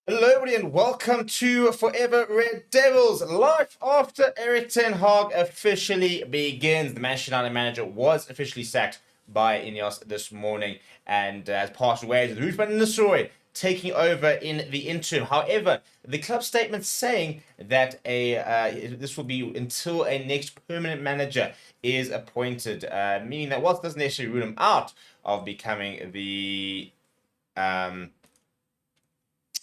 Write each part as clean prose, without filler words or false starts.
Hello, everybody, and welcome to Forever Red Devils. Life after Eric Ten Hag officially begins. The Manchester United manager was officially sacked by Ineos this morning and has passed away with Ruud van Nistelrooy taking over in the interim. However, the club statement saying that this will be until a next permanent manager is appointed, meaning that whilst it doesn't necessarily rule him out of becoming um,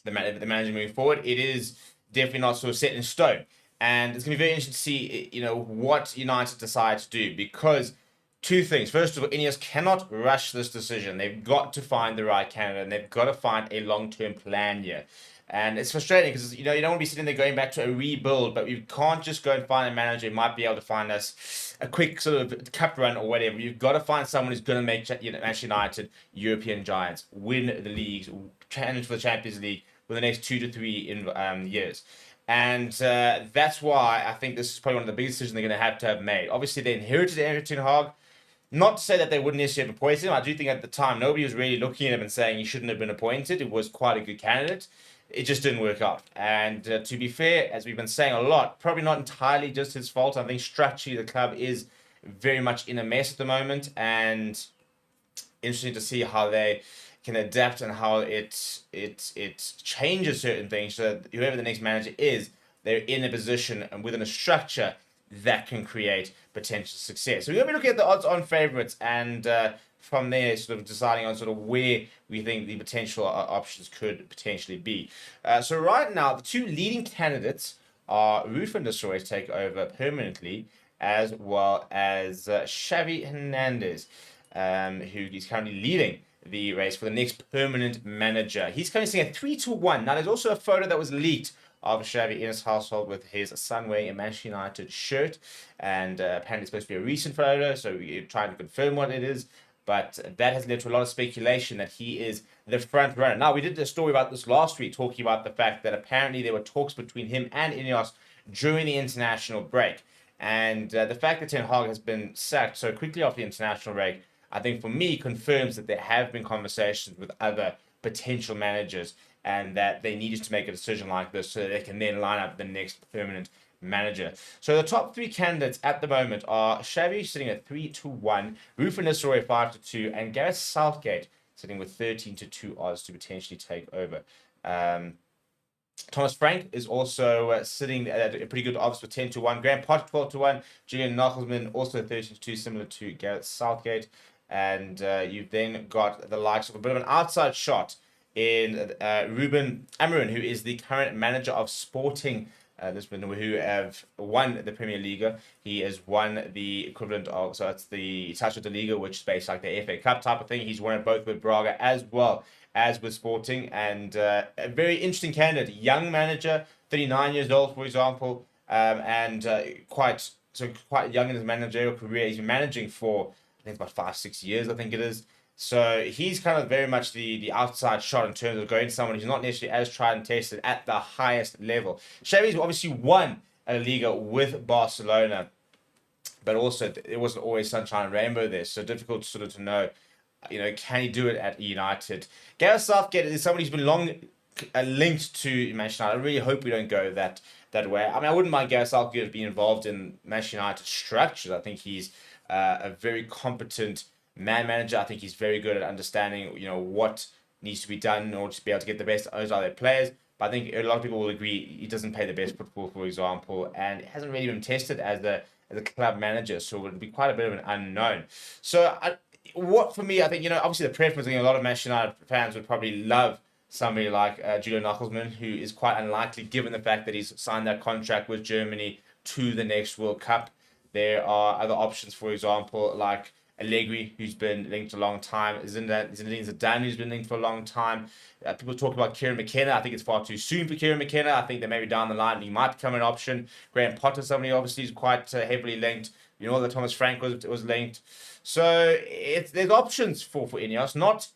the manager moving forward, it is definitely not sort of set in stone. And it's going to be very interesting to see, what United decide to do because two things. First of all, Ineos cannot rush this decision. They've got to find the right candidate and they've got to find a long-term plan here. And it's frustrating because you don't want to be sitting there going back to a rebuild, but we can't just go and find a manager who might be able to find us a quick sort of cup run or whatever. You've got to find someone who's going to make Manchester United European giants, win the leagues, challenge for the Champions League for the next 2 to 3 years. And that's why I think this is probably one of the biggest decisions they're going to have made. Obviously, they inherited Eric Ten Hag. Not to say that they wouldn't necessarily have appointed him. I do think at the time nobody was really looking at him and saying he shouldn't have been appointed. It was quite a good candidate. It just didn't work out. And to be fair, as we've been saying a lot, probably not entirely just his fault. I think structurally the club is very much in a mess at the moment, and interesting to see how they can adapt and how it changes certain things so that whoever the next manager is, they're in a position and within a structure that can create potential success. So we're going to be looking at the odds-on favourites and from there sort of deciding on sort of where we think the potential options could potentially be. So right now, the two leading candidates are Ruud van Nistelrooy to take over permanently, as well as Xavi Hernandez, who is currently leading the race for the next permanent manager. He's currently sitting at 3-1. Now, there's also a photo that was leaked of Xavi in his household with his son wearing a Manchester United shirt. And apparently it's supposed to be a recent photo, so we're trying to confirm what it is. But that has led to a lot of speculation that he is the front runner. Now, we did a story about this last week, talking about the fact that apparently there were talks between him and Ineos during the international break. And the fact that Ten Hag has been sacked so quickly after the international break, I think for me confirms that there have been conversations with other potential managers and that they needed to make a decision like this so that they can then line up the next permanent manager. So the top three candidates at the moment are Xavi sitting at 3-1, Ruud van Nistelrooy 5-2, and Gareth Southgate sitting with 13-2 odds to potentially take over. Thomas Frank is also sitting at a pretty good odds with 10-1. Graham Potter 12-1. Julian Nagelsmann also 13-2, similar to Gareth Southgate. And you've then got the likes of a bit of an outside shot in Ruben Amorim, who is the current manager of Sporting Lisbon, who have won the Premier League. He has won the equivalent of, so that's the Taça da Liga, which is basically like the FA Cup type of thing. He's won it both with Braga as well as with Sporting, and a very interesting candidate, young manager, 39 years old, for example, and quite young in his managerial career. He's been managing for I think it's about 5-6 years, I think it is. So he's kind of very much the outside shot in terms of going to someone who's not necessarily as tried and tested at the highest level. Xavi's obviously won a Liga with Barcelona, but also it wasn't always sunshine and rainbow there. So difficult sort of to know, can he do it at United? Gareth Southgate is somebody who's been long linked to Manchester United. I really hope we don't go that way. I mean, I wouldn't mind Gareth Southgate being involved in Manchester United structures. I think he's a very competent man manager. I think he's very good at understanding, what needs to be done in order to be able to get the best out of their players. But I think a lot of people will agree he doesn't play the best football, for example, and hasn't really been tested as a club manager. So it would be quite a bit of an unknown. So for me, I think, obviously the preference, I think a lot of Manchester United fans would probably love somebody like Julian Nagelsmann, who is quite unlikely given the fact that he's signed that contract with Germany to the next World Cup. There are other options, for example, like Allegri, who's been linked a long time. Zinedine Zidane, who's been linked for a long time. People talk about Kieran McKenna. I think it's far too soon for Kieran McKenna. I think that maybe down the line he might become an option. Graham Potter, somebody obviously is quite heavily linked. That Thomas Frank was linked. So there's options for Ineos, not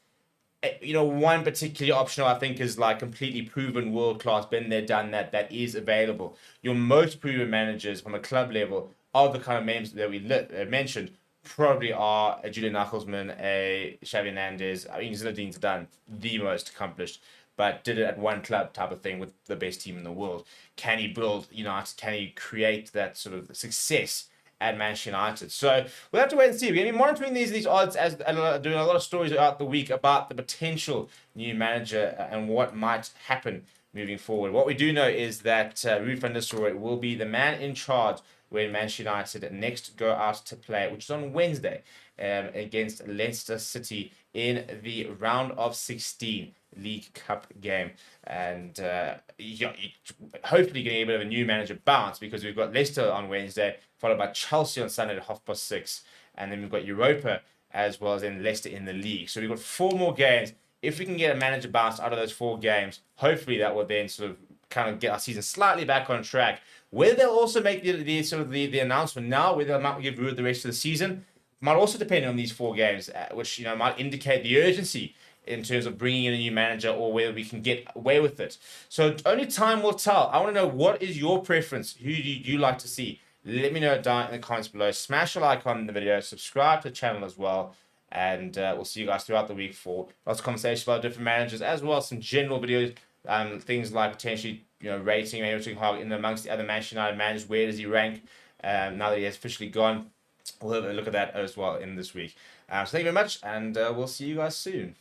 one particular option I think is like completely proven world class, been there, done that is available. Your most proven managers from a club level are the kind of names that we mentioned. Probably are a Julian Nagelsmann, a Xavi Hernandez. I mean, Zinedine Zidane, the most accomplished but did it at one club type of thing with the best team in the world. Can he build United? Can he create that sort of success at Manchester United? So we'll have to wait and see. We're going to be monitoring these odds as doing a lot of stories throughout the week about the potential new manager and what might happen moving forward. What we do know is that Ruud van Nistelrooy will be the man in charge when Manchester United next go out to play, which is on Wednesday, against Leicester City in the round of 16 League Cup game. And hopefully getting a bit of a new manager bounce, because we've got Leicester on Wednesday, followed by Chelsea on Sunday at 6:30, and then we've got Europa as well as then Leicester in the league. So we've got 4 more games. If we can get a manager bounce out of those 4 games, hopefully that will then sort of kind of get our season slightly back on track. Whether they'll also make the announcement now, whether they might give Ruud the rest of the season, might also depend on these 4 games, which might indicate the urgency in terms of bringing in a new manager, or whether we can get away with it. So only time will tell. I want to know, what is your preference? Who do you like to see? Let me know down in the comments below. Smash a like on the video, subscribe to the channel as well, and we'll see you guys throughout the week for lots of conversations about different managers, as well as some general videos, things like potentially rating Ten Hag in amongst the other Manchester United managers. Where does he rank now that he has officially gone? We'll have a look at that as well in this week. So thank you very much, and we'll see you guys soon.